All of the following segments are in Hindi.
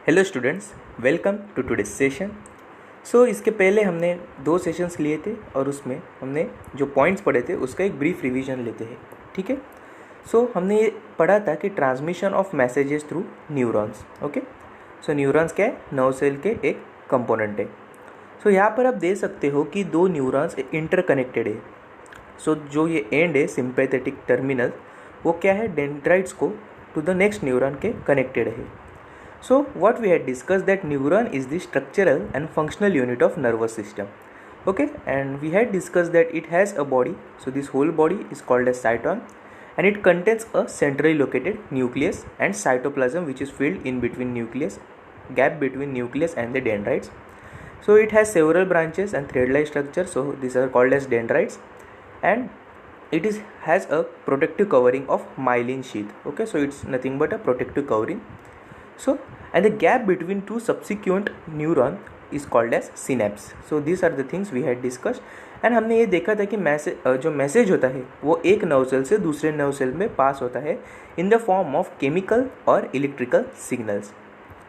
Hello students, welcome to today's session. इसके पहले हमने 2 सेशंस लिए थे और उसमें हमने जो पॉइंट्स पढ़े थे उसका एक ब्रीफ रिवीजन लेते हैं। ठीक है। हमने ये पढ़ा था कि transmission of messages through neurons. Okay. Neurons क्या है? नर्व सेल के एक कंपोनेंट है। यहाँ पर आप देख सकते हो कि 2 न्यूरॉन्स इंटरकनेक्टेड है। जो ये एंड है सिंपैथेटिक टर्मिनल, वो क्या है? डेंड्राइट्स को टू द नेक्स्ट न्यूरॉन के कनेक्टेड है। So what we had discussed that neuron is the structural and functional unit of nervous system. Okay, and we had discussed that it has a body. So this whole body is called as cyton, and it contains a centrally located nucleus and cytoplasm which is filled in between nucleus, gap between nucleus and the dendrites. So it has several branches and thread-like structure. So these are called as dendrites, and it has a protective covering of myelin sheath. Okay, so it's nothing but a protective covering. And the gap between two subsequent neuron is called as synapse. So these are the things we had discussed. And हमने ये देखा था कि जो मैसेज होता है वो एक नर्व सेल से दूसरे नर्व सेल में पास होता है in the form of chemical और electrical signals.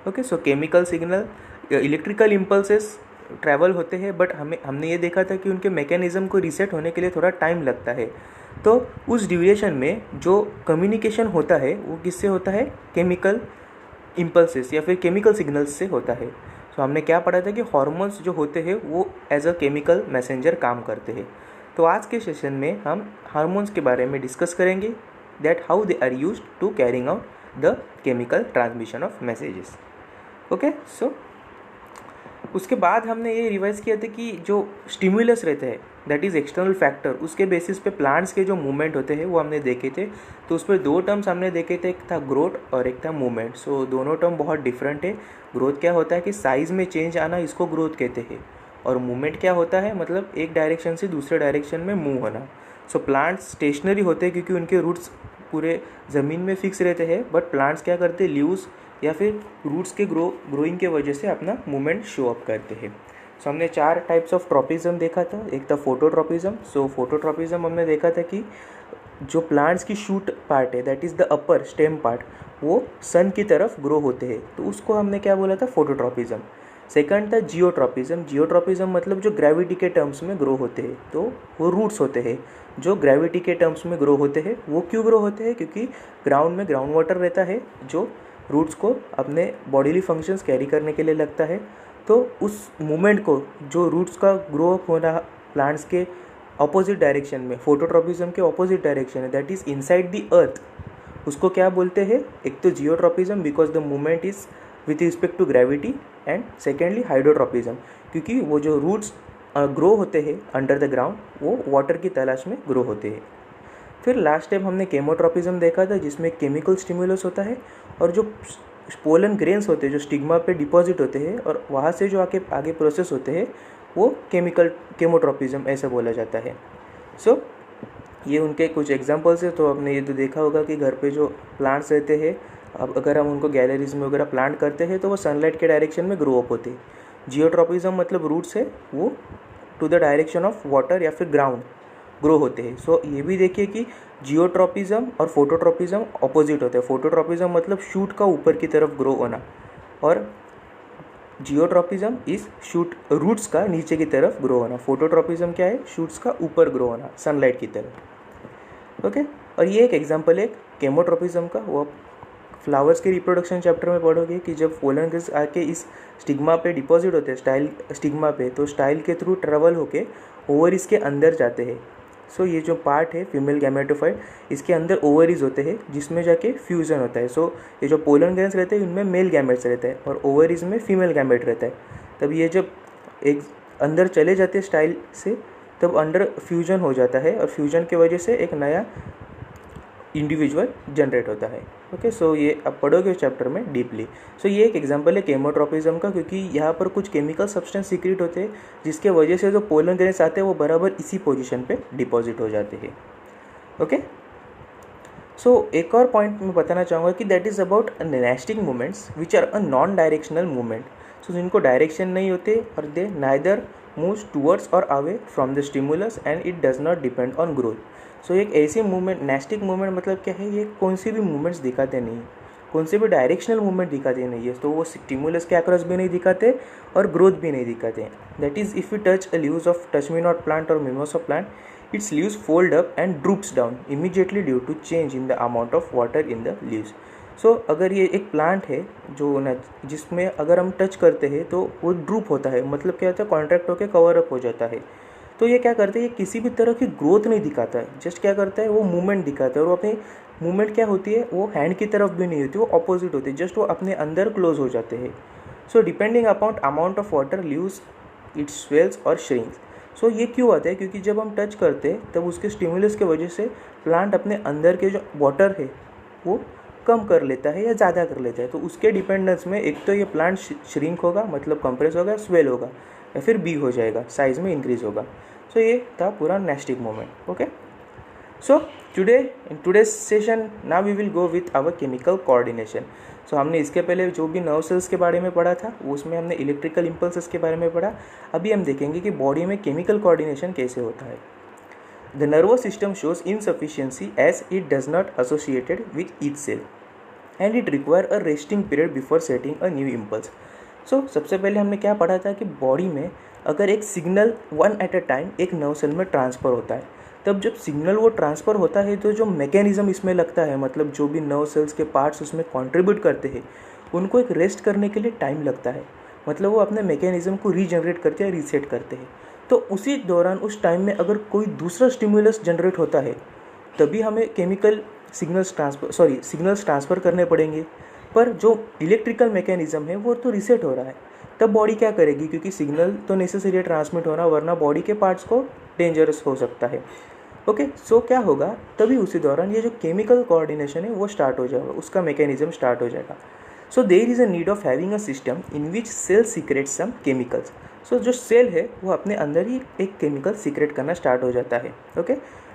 Okay, chemical signal, electrical impulses travel होते हैं, बट हमने ये देखा था कि उनके मैकेनिज्म को रीसेट होने के लिए थोड़ा टाइम लगता है। तो उस ड्यूरेशन में जो कम्युनिकेशन होता है वो किससे होता है? केमिकल इम्पल्सेस या फिर केमिकल सिग्नल्स से होता है। हमने क्या पढ़ा था कि हार्मोन्स जो होते हैं वो एज अ केमिकल मैसेंजर काम करते हैं। आज के सेशन में हम हार्मोन्स के बारे में डिस्कस करेंगे, that how they are used to carrying out the chemical transmission of messages. Okay, उसके बाद हमने ये रिवाइज किया था कि जो स्टिमुलस रहते हैं, दैट इज़ एक्सटर्नल फैक्टर, उसके बेसिस पे प्लांट्स के जो मूवमेंट होते हैं वो हमने देखे थे। तो उस पर 2 टर्म्स हमने देखे थे, एक था ग्रोथ और एक था मूवमेंट। दोनों टर्म बहुत डिफरेंट है। ग्रोथ क्या होता है कि साइज़ में चेंज आना, इसको ग्रोथ कहते हैं। और मूवमेंट क्या होता है? मतलब एक डायरेक्शन से दूसरे डायरेक्शन में मूव होना। प्लांट्स स्टेशनरी होते हैं क्योंकि उनके रूट्स पूरे ज़मीन में फिक्स रहते हैं, बट प्लांट्स क्या करते हैं? लीव्स या फिर रूट्स के ग्रोइंग के वजह से अपना मूवमेंट शो अप करते हैं। हमने 4 टाइप्स ऑफ ट्रॉपिज्म देखा था। एक था फोटोट्रॉपिज्म। फोटोट्रॉपिज्म हमने देखा था कि जो प्लांट्स की शूट पार्ट है, that is the upper stem part, वो सन की तरफ ग्रो होते हैं, तो उसको हमने क्या बोला था? फोटोट्रॉपिज्म। सेकंड था जियोट्रॉपिज्म। जियोट्रॉपिज्म मतलब जो ग्रेविटी के टर्म्स में ग्रो होते हैं, तो वो रूट्स होते हैं जो ग्रेविटी के टर्म्स में ग्रो होते हैं। वो क्यों ग्रो होते हैं? क्योंकि ग्राउंड में ग्राउंड वाटर रहता है जो रूट्स को अपने बॉडीली फंक्शंस कैरी करने के लिए लगता है। तो उस मूवमेंट को, जो रूट्स का ग्रो अप होना प्लांट्स के ऑपोजिट डायरेक्शन में, फोटोट्रॉपिज्म के ऑपोजिट डायरेक्शन है, that is inside the earth, उसको क्या बोलते हैं? एक तो geotropism because the movement is with respect to gravity, and secondly hydrotropism क्योंकि वो जो रूट्स ग्रो होते हैं अंडर द ग्राउंड वो वाटर की तलाश में ग्रो होते हैं। फिर लास्ट टाइम हमने केमोट्रॉपिज्म देखा था जिसमें केमिकल स्टिमुलस होता है और जो पोलन ग्रेन्स होते हैं जो स्टिग्मा पे डिपॉजिट होते हैं और वहाँ से जो आगे प्रोसेस होते हैं वो केमोट्रॉपिज्म ऐसा बोला जाता है। ये उनके कुछ एग्जांपल्स है। तो आपने ये तो देखा होगा कि घर पे जो प्लांट्स रहते हैं, अब अगर हम उनको गैलरीज में वगैरह प्लांट करते हैं तो वो सनलाइट के डायरेक्शन में ग्रो अप होते हैं। जियोट्रॉपिज्म मतलब रूट्स है वो to the direction of water या फिर ग्राउंड ग्रो होते हैं। ये भी देखिए कि जियोट्रॉपिज्म और फोटोट्रॉपिज्म ऑपोजिट होते हैं। फोटोट्रॉपिज्म मतलब शूट का ऊपर की तरफ ग्रो होना, और जियोट्रॉपिज्म इज रूट्स का नीचे की तरफ ग्रो होना। फोटोट्रॉपिज्म क्या है? शूट्स का ऊपर ग्रो होना सनलाइट की तरफ। ओके, और ये एक एग्जांपल है केमोट्रॉपिज्म का। वो फ्लावर्स के रिप्रोडक्शन चैप्टर में पढ़ोगे कि जब पोलन ग्रेन्स आके इस स्टिग्मा पे डिपॉजिट होते हैं, स्टिग्मा पे, तो स्टाइल के थ्रू ट्रेवल होके ओवरीज के अंदर जाते हैं। ये जो पार्ट है फीमेल गैमेटोफाइट, इसके अंदर ओवरीज होते हैं जिसमें जाके फ्यूजन होता है। ये जो पोलन ग्रेन्स रहते हैं इनमें मेल गैमेट्स रहते हैं और ओवरीज में फीमेल गैमेट रहता है। तब ये जब एक अंदर चले जाते हैं स्टाइल से, तब अंदर फ्यूजन हो जाता है और फ्यूजन की वजह से एक नया इंडिविजुअल जनरेट होता है। ओके, ये आप पढ़ोगे चैप्टर में डीपली। ये एक एग्जांपल है केमोट्रॉपिज्म का, क्योंकि यहाँ पर कुछ केमिकल सब्सटेंस सीक्रेट होते हैं जिसके वजह से जो पोलन ग्रेन्स आते हैं वो बराबर इसी पोजीशन पे डिपॉजिट हो जाते हैं। ओके, एक और पॉइंट मैं बताना चाहूँगा कि that is about nesting movements which are a non directional movement. जिनको डायरेक्शन नहीं होते और दे नाइदर मूव्स टूवर्ड्स और away from the stimulus and it does not depend on growth. एक ऐसी मूवमेंट, नेस्टिक मूवमेंट मतलब क्या है? ये कौन सी भी मूवमेंट्स दिखाते नहीं, कौन से भी डायरेक्शनल मूवमेंट दिखाते नहीं है, तो वो स्टिमुलस के अक्रॉस भी नहीं दिखाते और ग्रोथ भी नहीं दिखाते। That is if you touch a leaves of touch me not plant और mimosa plant, its leaves fold up and droops down immediately due to change in the amount of water in the leaves. So अगर ये एक प्लांट है जो न जिसमें अगर हम टच करते हैं तो वो ड्रूप होता है, मतलब क्या होता है, कॉन्ट्रैक्ट होकर कवर अप हो जाता है। तो ये क्या करते हैं, ये किसी भी तरह की ग्रोथ नहीं दिखाता है, जस्ट क्या करता है वो मूवमेंट दिखाता है। और वो अपनी मूवमेंट क्या होती है, वो हैंड की तरफ भी नहीं होती, वो अपोजिट होती है, जस्ट वो अपने अंदर क्लोज हो जाते हैं। So depending upon amount of water leaves it swells और श्रिंक्स। सो ये क्यों आता है, क्योंकि जब हम टच करते हैं तब उसके स्टिमुलस के वजह से प्लांट अपने अंदर के जो वाटर है वो कम कर लेता है या ज़्यादा कर लेता है। तो उसके डिपेंडेंस में एक तो ये प्लांट श्रिंक होगा, मतलब कंप्रेस होगा, स्वेल होगा, या फिर बी हो जाएगा, साइज में इंक्रीज होगा। सो ये था पूरा nastic moment. Okay, so in today's session now we will go with our chemical coordination. So हमने इसके पहले जो भी नर्व सेल्स के बारे में पढ़ा था उसमें हमने इलेक्ट्रिकल इम्पल्सेस के बारे में पढ़ा। अभी हम देखेंगे कि बॉडी में केमिकल कोऑर्डिनेशन कैसे होता है। The nervous system shows insufficiency as it does not associated with each cell and it require a resting period before setting a new impulse. So सबसे पहले हमने क्या पढ़ा था कि बॉडी में अगर एक signal one at a time एक नर्व सेल में ट्रांसफ़र होता है, तब जब सिग्नल वो ट्रांसफ़र होता है तो जो मैकेनिज़्म इसमें लगता है, मतलब जो भी नर्व सेल्स के पार्ट्स उसमें कंट्रीब्यूट करते हैं, उनको एक रेस्ट करने के लिए टाइम लगता है, मतलब वो अपने मैकेनिज़्म को रीजनरेट करते हैं, रीसेट करते हैं। तो उसी दौरान उस टाइम में अगर कोई दूसरा स्टिमुलस जनरेट होता है तभी हमें केमिकल सिग्नल्स ट्रांसफ़र करने पड़ेंगे। पर जो इलेक्ट्रिकल मैकेनिज़्म है वो तो रीसेट हो रहा है, तब बॉडी क्या करेगी, क्योंकि सिग्नल तो नेसेसरी ट्रांसमिट होना, वरना बॉडी के पार्ट्स को डेंजरस हो सकता है। ओके, सो क्या होगा, तभी उसी दौरान ये जो केमिकल कोऑर्डिनेशन है वो स्टार्ट हो जाएगा, उसका मैकेनिज्म स्टार्ट हो जाएगा। So there is a need of having a system in which cell secrete some chemicals. So जो सेल है वो अपने अंदर ही एक केमिकल सीक्रेट करना स्टार्ट हो जाता है। Okay,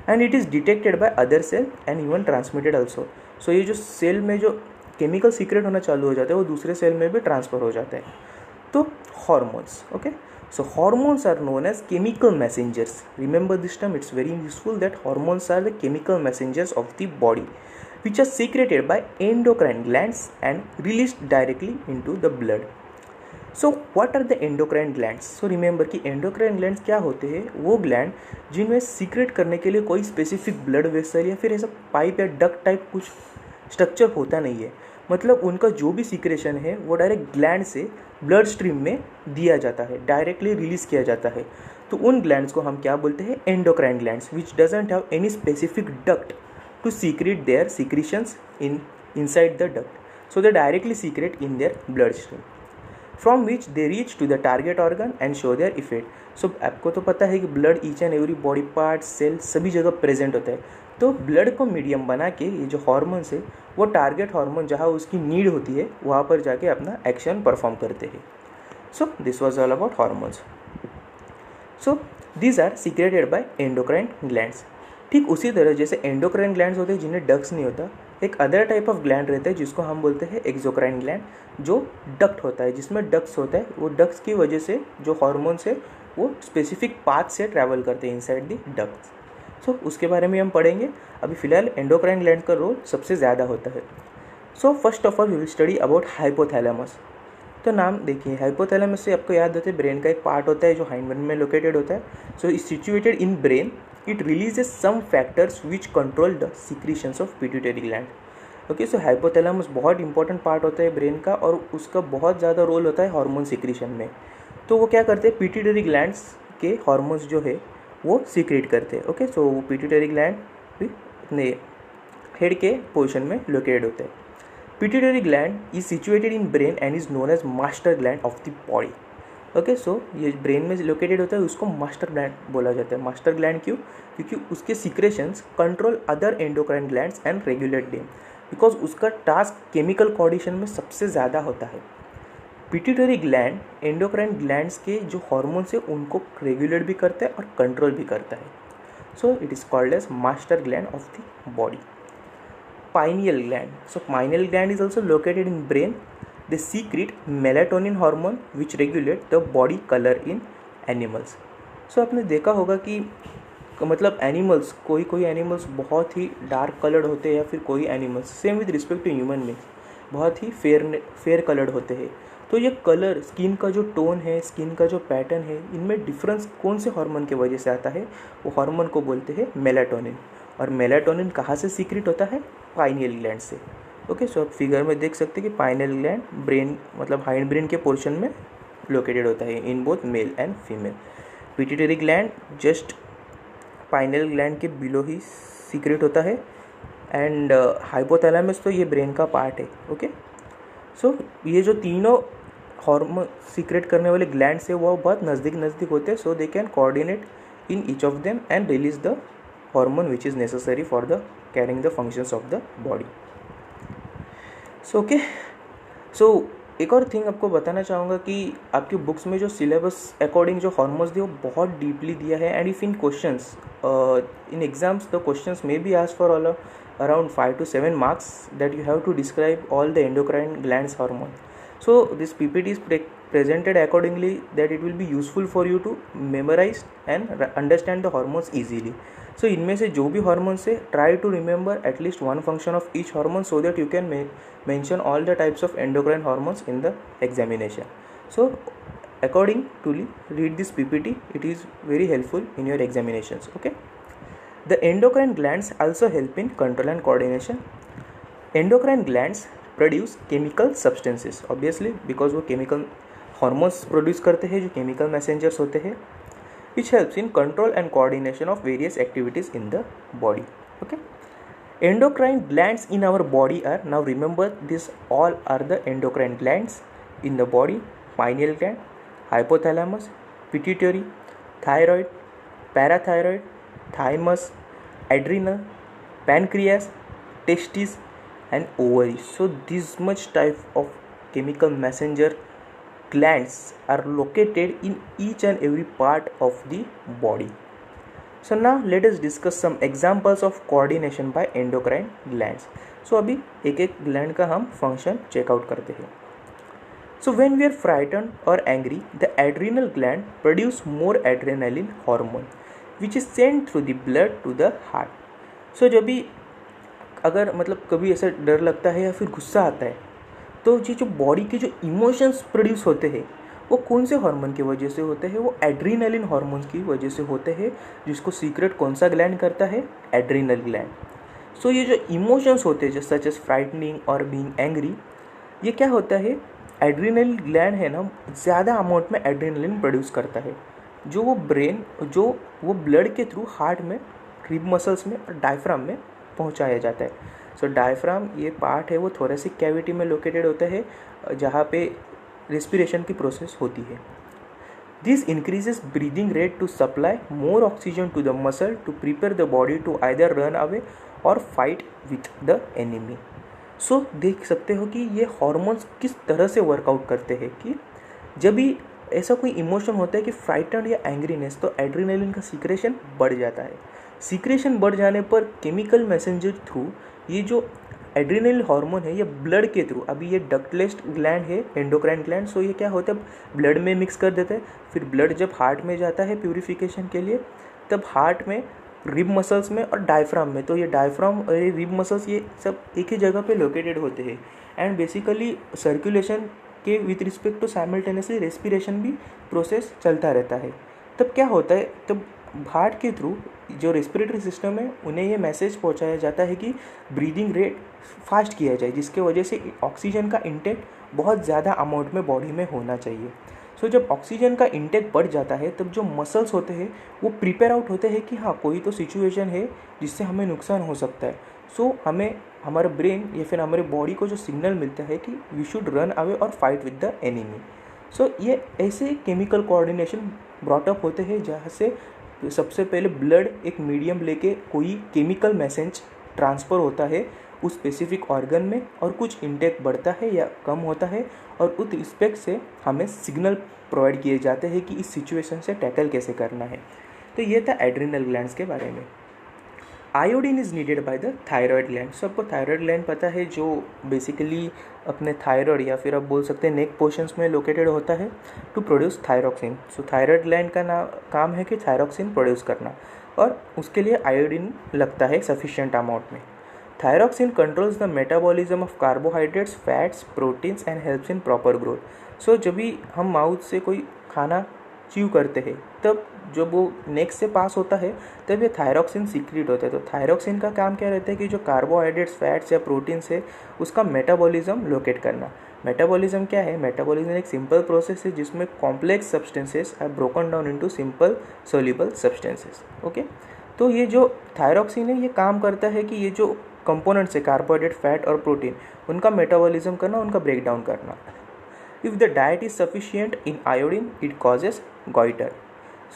and it is detected by other cell and even transmitted also. So ये जो सेल में जो केमिकल सीक्रेट होना चालू हो जाता है वो दूसरे सेल में भी ट्रांसफ़र हो जाता है। तो hormones, okay, so hormones are known as chemical messengers. Remember this term, it's very useful that hormones are the chemical messengers of the body which are secreted by endocrine glands and released directly into the blood. So what are the endocrine glands? So remember कि endocrine glands क्या होते हैं, वो ग्लैंड जिनमें सीक्रेट करने के लिए कोई स्पेसिफिक ब्लड वेसल या फिर ऐसा पाइप या डक्ट टाइप कुछ स्ट्रक्चर होता नहीं है, मतलब उनका जो भी सीक्रेशन है वो डायरेक्ट ग्लैंड से ब्लड स्ट्रीम में दिया जाता है, डायरेक्टली रिलीज़ किया जाता है। तो उन ग्लैंड्स को हम क्या बोलते हैं, endocrine glands, which doesn't have any specific duct to secrete their secretions inside the duct, so they directly secrete in their blood stream from which they reach to the target organ and show their effect. So आपको तो पता है कि blood each and every body part cell सभी जगह प्रेजेंट होता है, तो ब्लड को मीडियम बना के ये जो हॉर्मोन्स है वो टारगेट हार्मोन जहाँ उसकी नीड होती है वहाँ पर जाके अपना एक्शन परफॉर्म करते हैं। So this was all about hormones. So these are secreted by endocrine glands. ठीक उसी तरह जैसे एंडोक्राइन ग्लैंड्स होते हैं जिन्हें डक्ट्स नहीं होता, एक अदर टाइप ऑफ ग्लैंड रहता है जिसको हम बोलते हैं एक्सोक्राइन ग्लैंड, जो डक्ट होता है, जिसमें डक्ट्स होता है। वो डक्ट्स की वजह से जो हार्मोन्स है वो स्पेसिफिक पाथ से ट्रैवल करते हैं इनसाइड द डक्ट्स। सो उसके बारे में हम पढ़ेंगे। अभी फिलहाल एंडोक्राइन ग्लैंड का रोल सबसे ज़्यादा होता है। So first of all we will study about hypothalamus. तो नाम देखिए, हाइपोथैलेमस से आपको याद होता है ब्रेन का एक पार्ट होता है जो हाइंड में लोकेटेड होता है। So is situated in brain, it releases some factors which control the secretions of pituitary gland. Okay, so hypothalamus बहुत इंपॉर्टेंट पार्ट होता है ब्रेन का और उसका बहुत ज़्यादा रोल होता है हार्मोन सीक्रेशन में। तो वो क्या करते हैं, पिट्यूटरी ग्लैंड्स के हार्मोन्स जो है वो सीक्रेट करते हैं। ओके, सो वो पिट्यूटरी ग्लैंड भी अपने हेड के पोजीशन में लोकेटेड होते हैं। Pituitary gland is situated in brain and is known as master gland of the body. Okay, so ये ब्रेन में लोकेटेड होता है, उसको मास्टर ग्लैंड बोला जाता है। मास्टर ग्लैंड क्यों, क्योंकि उसके secretions control other endocrine glands and regulate them, because उसका टास्क केमिकल कोऑर्डिनेशन में सबसे ज़्यादा होता है। पिट्यूटरी ग्लैंड एंडोक्राइन ग्लैंड्स के जो हार्मोन्स है उनको रेगुलेट भी करता है और कंट्रोल भी करता है। So it is called as master gland of the body. Pineal gland, so pineal gland is also located in brain. They secrete melatonin hormone which regulate the body colour in animals. So आपने देखा होगा कि मतलब एनिमल्स, कोई एनिमल्स बहुत ही डार्क कलर्ड होते हैं या फिर कोई animals, same with respect to human beings, बहुत ही फेयर कलर्ड होते हैं। तो ये कलर, स्किन का जो टोन है, स्किन का जो पैटर्न है, इनमें डिफरेंस कौन से हार्मोन की वजह से आता है? वो हार्मोन को बोलते हैं मेलाटोनिन। और मेलाटोनिन कहाँ से सीक्रेट होता है? पाइनियल ग्लैंड से। ओके, सो आप फिगर में देख सकते हैं कि पाइनियल ग्लैंड ब्रेन मतलब हाइंड ब्रेन के पोर्शन में लोकेटेड होता है in both male and female. Pituitary gland just pineal gland के बिलो ही सीक्रेट होता है। एंड हाइपोथैलेमस तो ये ब्रेन का पार्ट है। ओके, सो ये जो तीनों हार्मोन सीक्रेट करने वाले ग्लैंड्स है वो बहुत नज़दीक होते हैं, so they can coordinate in each of them and release the hormone which is necessary for the carrying the functions of the body. So okay, so एक और थिंग आपको बताना चाहूँगा कि आपकी बुक्स में जो सिलेबस अकॉर्डिंग जो हार्मोन्स दिए वो बहुत डीपली दिया है। And if in questions in exams the questions may be asked for all around 5 to 7 marks that you have to describe all the endocrine glands hormone. So this PPT is presented accordingly that it will be useful for you to memorize and understand the hormones easily. So इनमें से जो भी hormones है, try to remember at least one function of each hormone so that you can mention all the types of endocrine hormones in the examination. So according to read this PPT, it is very helpful in your examinations. Okay. The endocrine glands also help in control and coordination. Endocrine glands produce chemical substances, obviously because वो chemical hormones produce करते हैं जो chemical messengers होते हैं, which helps in control and coordination of various activities in the body. Okay. Endocrine glands in our body are, now remember this all are the endocrine glands in the body: pineal gland, hypothalamus, pituitary, thyroid, parathyroid, thymus, adrenal, pancreas, testes and ovaries. So this much type of chemical messenger glands are located in each and every part of the body. So now let us discuss some examples of coordination by endocrine glands. So अभी एक एक gland का हम function check out करते हैं. So when we are frightened or angry, the adrenal gland produce more adrenaline hormone which is sent through the blood to the heart. So जब भी अगर मतलब कभी ऐसा डर लगता है या फिर गुस्सा आता है तो ये जो बॉडी के जो इमोशंस प्रोड्यूस होते हैं वो कौन से हार्मोन की वजह से होते हैं? वो एड्रीनलिन हार्मोन्स की वजह से होते हैं, जिसको सीक्रेट कौन सा ग्लैंड करता है? Adrenal gland. सो ये जो इमोशंस होते हैं सच एज फ्राइटनिंग और बीइंग एंग्री, ये क्या होता है? एड्रीनल ग्लैंड है ना, ज़्यादा अमाउंट में एड्रीनलिन प्रोड्यूस करता है जो वो ब्लड के थ्रू हार्ट में, रिब मसल्स में और डायफ्राम में पहुंचाया जाता है. सो डायफ्राम ये पार्ट है वो थोरेसिक कैविटी में लोकेटेड होता है जहाँ पे रेस्पिरेशन की प्रोसेस होती है. This increases breathing rate to supply more oxygen to the muscle to prepare the body to either run away or fight with the enemy. So देख सकते हो कि ये हॉर्मोन्स किस तरह से वर्कआउट करते हैं कि जब भी ऐसा कोई इमोशन होता है कि फ्राइटन या एंग्रीनेस, तो एड्रीनलिन का सीक्रेशन बढ़ जाता है. सीक्रेशन बढ़ जाने पर केमिकल मैसेंजर थ्रू ये जो एड्रीनल हार्मोन है ये ब्लड के थ्रू, अभी ये डक्टलेस ग्लैंड है एंडोक्राइन ग्लैंड, सो ये क्या होता है ब्लड में मिक्स कर देता है. फिर ब्लड जब हार्ट में जाता है प्यूरिफिकेशन के लिए, तब हार्ट में, रिब मसल्स में और डायफ्राम में, तो ये डायफ्राम और ये रिब मसल्स ये सब एक ही जगह पे लोकेटेड होते हैं. एंड बेसिकली सर्कुलेशन के with respect to simultaneously respiration भी प्रोसेस चलता रहता है. तब क्या होता है, तब हार्ट के थ्रू जो रेस्पिरेटरी सिस्टम है उन्हें ये मैसेज पहुंचाया जाता है कि ब्रीदिंग रेट फास्ट किया जाए, जिसके वजह से ऑक्सीजन का इंटेक बहुत ज़्यादा अमाउंट में बॉडी में होना चाहिए. सो जब ऑक्सीजन का इंटेक बढ़ जाता है तब जो मसल्स होते हैं वो प्रिपेयर आउट होते हैं कि हाँ कोई तो सिचुएशन है जिससे हमें नुकसान हो सकता है. सो हमें हमारे ब्रेन या फिर हमारे बॉडी को जो सिग्नल मिलता है कि we should run away or fight with the enemy. सो ये ऐसे केमिकल कोऑर्डिनेशन ब्रॉटअप होते हैं जहाँ से सबसे पहले ब्लड एक मीडियम लेके कोई केमिकल मैसेज ट्रांसफ़र होता है उस स्पेसिफिक ऑर्गन में, और कुछ इंटेक बढ़ता है या कम होता है, और उस रिस्पेक्ट से हमें सिग्नल प्रोवाइड किए जाते हैं कि इस सिचुएशन से टैकल कैसे करना है. तो ये था एड्रिनल ग्लैंड्स के बारे में. Iodine is needed by the thyroid gland. So आपको थायराइड ग्लैंड पता है जो बेसिकली अपने थायराइड या फिर आप बोल सकते हैं नेक पोर्शंस में लोकेटेड होता है to produce thyroxine. So thyroid gland का काम है कि थायरोक्सिन प्रोड्यूस करना, और उसके लिए आयोडीन लगता है सफिशिएंट अमाउंट में. Thyroxine controls the metabolism of carbohydrates, fats, proteins and helps in proper growth. So जब भी हम माउथ से कोई खाना च्यू करते हैं तब जब वो नेक्स्ट से पास होता है तब ये थायरॉक्सिन सीक्रेट होता है। तो थायरॉक्सिन का काम क्या रहता है कि जो कार्बोहाइड्रेट्स, फैट्स या प्रोटीन्स है उसका मेटाबॉलिज्म लोकेट करना। मेटाबॉलिज्म क्या है? मेटाबॉलिज्म एक सिंपल प्रोसेस है जिसमें complex substances are broken down into simple soluble substances. Okay, तो ये जो थायरॉक्सिन है ये काम करता है कि ये जो कंपोनेंट्स है कार्बोहाइड्रेट, फैट और प्रोटीन, उनका मेटाबॉलिज्म करना, उनका ब्रेक डाउन करना। If the diet is sufficient in iodine it causes goitre.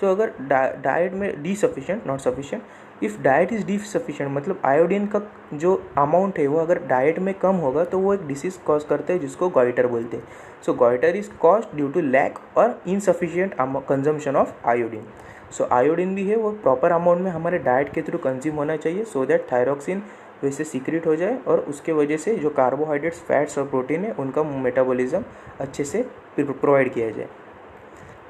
So अगर डाइट में deficient, not sufficient, if diet is deficient मतलब आयोडीन का जो अमाउंट है वो अगर डाइट में कम होगा तो वो एक डिसीज़ कॉज करते हैं जिसको गॉइटर बोलते हैं। So goitre is caused due to lack और insufficient consumption of iodine. So iodine भी है वो प्रॉपर अमाउंट में हमारे डाइट के थ्रू कंज्यूम होना चाहिए सो दैट थायरॉक्सिन वैसे सीक्रेट हो जाए और उसके वजह से जो कार्बोहाइड्रेट्स, फैट्स और प्रोटीन है उनका मेटाबॉलिज्म अच्छे से प्रोवाइड किया जाए।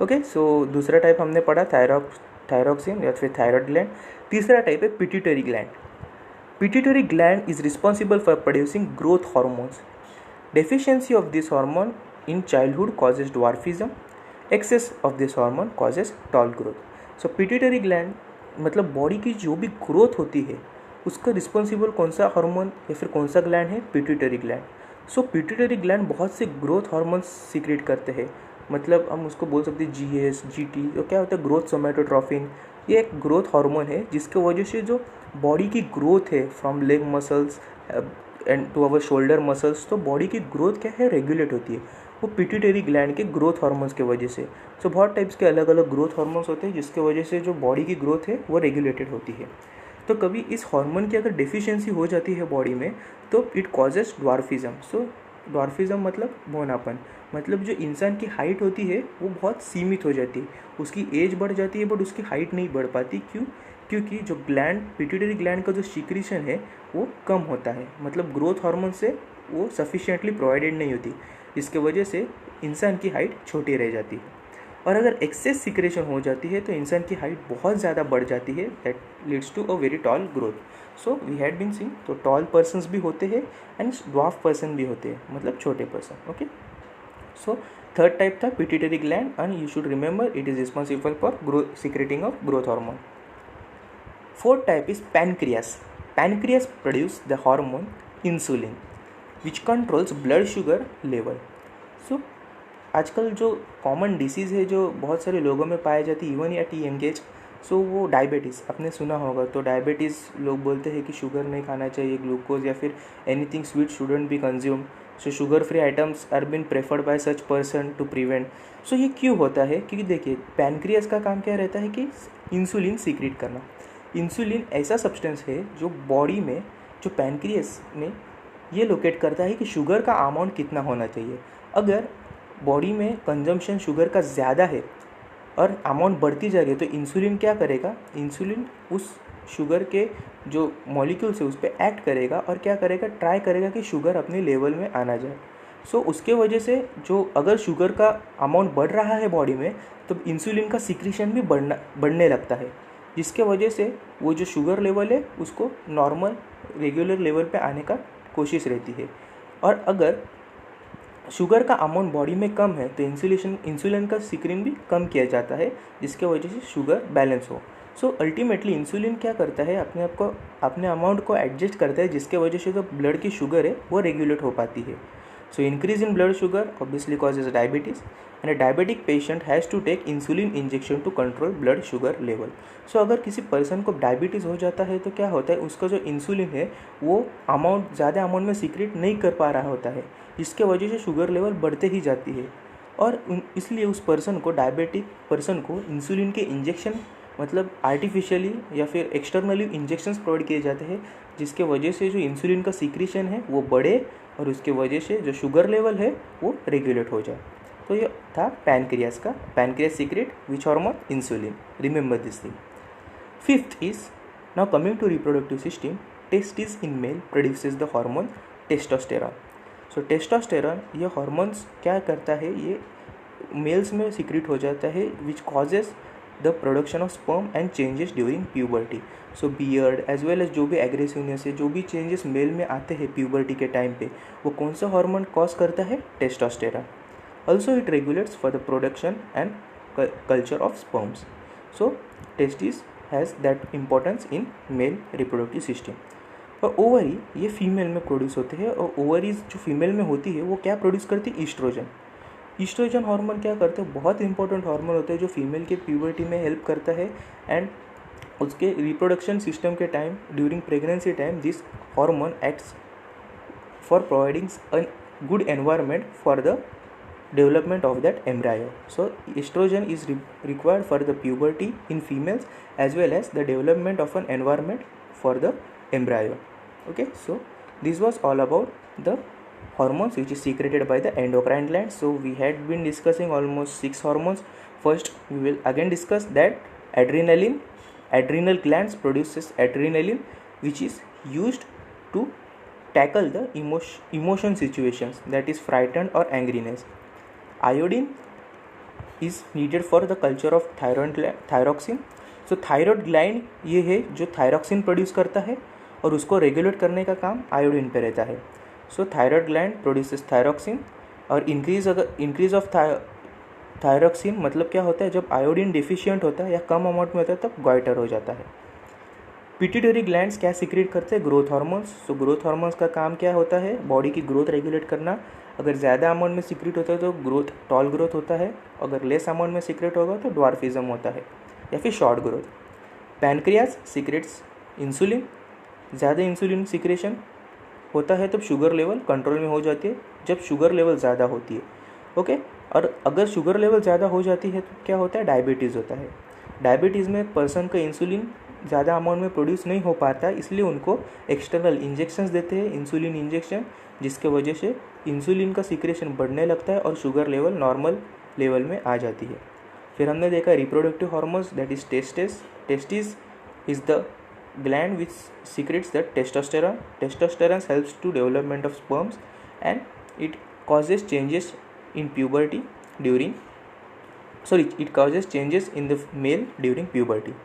ओके, सो दूसरा टाइप हमने पढ़ा थायरॉक्सिन या फिर थायराइड ग्लैंड। तीसरा टाइप है pituitary gland. Pituitary gland is responsible for producing growth hormones. Deficiency of this hormone in childhood causes dwarfism, excess of this hormone causes tall growth. So pituitary gland मतलब बॉडी की जो भी ग्रोथ होती है उसका रिस्पॉन्सिबल कौन सा हार्मोन या फिर कौन सा ग्लैंड है? Pituitary gland. So pituitary gland बहुत से ग्रोथ हार्मोन्स सीक्रेट करते हैं, मतलब हम उसको बोल सकते हैं GS, GT। तो क्या होता है? Growth somatotrophin. ये एक ग्रोथ हार्मोन है जिसके वजह से जो बॉडी की ग्रोथ है from leg muscles and to our shoulder muscles, तो बॉडी की ग्रोथ क्या है? रेगुलेट होती है वो पिट्यूटरी ग्लैंड के ग्रोथ हार्मोन्स के वजह से। सो बहुत टाइप्स के अलग अलग ग्रोथ हार्मोन्स होते हैं जिसके वजह से जो बॉडी की ग्रोथ है वो रेगुलेटेड होती है। तो कभी इस हार्मोन की अगर डेफिशिएंसी हो जाती है बॉडी में तो it causes dwarfism. So dwarfism मतलब बौनापन, मतलब जो इंसान की हाइट होती है वो बहुत सीमित हो जाती है, उसकी एज बढ़ जाती है बट उसकी हाइट नहीं बढ़ पाती। क्यों? क्योंकि जो ग्लैंड, पिट्यूटरी ग्लैंड का जो सीक्रेशन है वो कम होता है, मतलब ग्रोथ हार्मोन से वो सफिशिएंटली प्रोवाइडेड नहीं होती, इसके वजह से इंसान की हाइट छोटी रह जाती है। और अगर एक्सेस सिक्रेशन हो जाती है तो इंसान की हाइट बहुत ज़्यादा बढ़ जाती है, that leads to a very tall growth. So we had been seeing, तो टॉल पर्सन्स भी होते हैं एंड ड्वार्फ पर्सन भी होते हैं, मतलब छोटे person. Okay, so third type था pituitary gland and you should remember it is responsible for growth, secreting of growth hormone. Fourth type is pancreas. Pancreas produce the hormone insulin which controls blood sugar level. So आजकल जो कॉमन डिसीज़ है जो बहुत सारे लोगों में पाई जाती है इवन या टीएम एज, सो वो डायबिटीज़ आपने सुना होगा। तो डायबिटीज़ लोग बोलते हैं कि शुगर नहीं खाना चाहिए, ग्लूकोज या फिर anything sweet shouldn't be consume. So sugar free items are been preferred by such person to prevent. So ये क्यों होता है? क्योंकि देखिए पैनक्रियास का काम क्या रहता है कि इंसुलिन सीक्रेट करना। इंसुलिन ऐसा सब्सटेंस है जो बॉडी में, जो पैनक्रियास में ये लोकेट करता है कि शुगर का अमाउंट कितना होना चाहिए। अगर बॉडी में कंजम्पशन शुगर का ज़्यादा है और अमाउंट बढ़ती जा रही है तो इंसुलिन क्या करेगा? इंसुलिन उस शुगर के जो मॉलिक्यूल्स है उस पर एक्ट करेगा और क्या करेगा? ट्राई करेगा कि शुगर अपने लेवल में आना जाए। सो उसके वजह से जो अगर शुगर का अमाउंट बढ़ रहा है बॉडी में तो इंसुलिन का सिक्रीशन भी बढ़ने लगता है, जिसके वजह से वो जो शुगर लेवल है उसको नॉर्मल रेगुलर लेवल पे आने का कोशिश रहती है। और अगर शुगर का अमाउंट बॉडी में कम है तो इंसुलिन का सिक्रीन भी कम किया जाता है, जिसके वजह से शुगर बैलेंस हो। सो अल्टीमेटली इंसुलिन क्या करता है? अपने अमाउंट को एडजस्ट करता है, जिसके वजह से जो ब्लड की शुगर है वो रेगुलेट हो पाती है। So increase in blood sugar obviously causes diabetes and a diabetic patient has to take insulin injection to control blood sugar level. So अगर किसी पर्सन को डायबिटीज़ हो जाता है तो क्या होता है? उसका जो इंसुलिन है वो ज़्यादा अमाउंट में सीक्रेट नहीं कर पा रहा होता है, जिसके वजह से शुगर लेवल बढ़ते ही जाती है। और इसलिए उस पर्सन को, डायबिटिक पर्सन को इंसुलिन के इंजेक्शन मतलब आर्टिफिशियली या फिर एक्सटर्नली इंजेक्शंस प्रोवाइड किए जाते हैं, जिसके वजह से जो इंसुलिन का सीक्रेशन है वो बढ़े और उसके वजह से जो शुगर लेवल है वो रेगुलेट हो जाए। तो ये था पैनक्रियास का। Pancreas secrete which hormone? Insulin. Remember this thing. Fifth is now coming to reproductive system. Testis in male produces the hormone testosterone. So testosterone ये हार्मोन्स क्या करता है? ये मेल्स में सीक्रेट हो जाता है which causes the production of sperm and changes during puberty. So beard as well as जो भी एग्रेसिवनेस है, जो भी चेंजेस मेल में आते हैं प्यूबर्टी के टाइम पे, वो कौन सा हार्मोन कॉज करता है? Testosterone. Also it regulates for the production and culture of sperms. So testis has that importance in male reproductive system. और ओवरी ये फीमेल में प्रोड्यूस होते हैं, और ओवरीज जो फीमेल में होती है वो क्या प्रोड्यूस करती है? ईस्ट्रोजन. ईस्ट्रोजन हार्मोन क्या करते हैं? बहुत इंपॉर्टेंट हार्मोन होते हैं जो फीमेल के प्यूबर्टी में हेल्प करता है, एंड उसके रिप्रोडक्शन सिस्टम के time during pregnancy time this hormone acts for providing a good environment for the development of that embryo. So estrogen is required for the puberty in females as well as the development of an environment for the embryo. Okay, so this was all about the hormones which is secreted by the endocrine glands. So we had been discussing almost 6 hormones. First we will again discuss that adrenaline. Adrenal glands produces adrenaline which is used to tackle the emotion situations, that is frightened or angriness. Iodine is needed for the culture of thyroxine. So thyroid gland ये है जो थायरॉक्सिन प्रोड्यूस करता है और उसको रेगुलेट करने का काम आयोडीन पे रहता है. सो थायरॉयड ग्लैंड प्रोड्यूसेस थायरॉक्सिन, और इंक्रीज ऑफ थायरॉक्सिन मतलब क्या होता है? जब आयोडीन डिफिशियंट होता है या कम अमाउंट में होता है तब गॉइटर हो जाता है. पिट्यूटरी ग्लैंड्स क्या सीक्रेट करते हैं? Growth hormones. So growth hormones का काम क्या होता है? बॉडी की ग्रोथ रेगुलेट करना. अगर ज़्यादा अमाउंट में सीक्रेट होता है तो ग्रोथ टॉल ग्रोथ होता है, अगर लेस अमाउंट में सीक्रेट होगा तो ड्वार्फिज्म होता है या फिर short growth. Pancreas secrets insulin. ज़्यादा इंसुलिन सीक्रेशन होता है तब शुगर लेवल कंट्रोल में हो जाती है, जब शुगर लेवल ज़्यादा होती है. ओके, और अगर शुगर लेवल ज़्यादा हो जाती है तो क्या होता है? डायबिटीज़ होता है. डायबिटीज़ में पर्सन का इंसुलिन ज़्यादा अमाउंट में प्रोड्यूस नहीं हो पाता, इसलिए उनको एक्सटर्नल इंजेक्शंस देते हैं, इंसुलिन इंजेक्शन, जिसके वजह से इंसुलिन का सीक्रेशन बढ़ने लगता है और शुगर लेवल नॉर्मल लेवल में आ जाती है. फिर हमने देखा reproductive hormones, that is testis. Testis is the gland which secretes the testosterone. Testosterone helps to development of sperms and it causes changes in puberty it causes changes in the male during puberty.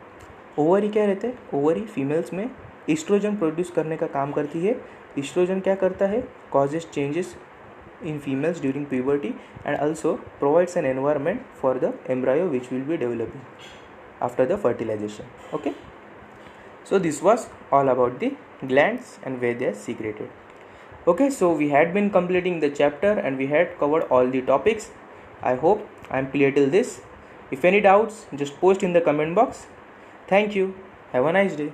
Ovary क्या रहते हैं? ओवरी फीमेल्स में ईस्ट्रोजन प्रोड्यूस करने का काम करती है. ईस्ट्रोजन क्या करता है? causes changes in females during puberty and also provides an environment for the embryo which will be developing after the fertilization. Okay, so this was all about the glands and where they are secreted. Okay, so we had been completing the chapter and we had covered all the topics. I hope I am clear till this. If any doubts, just post in the comment box. Thank you. Have a nice day.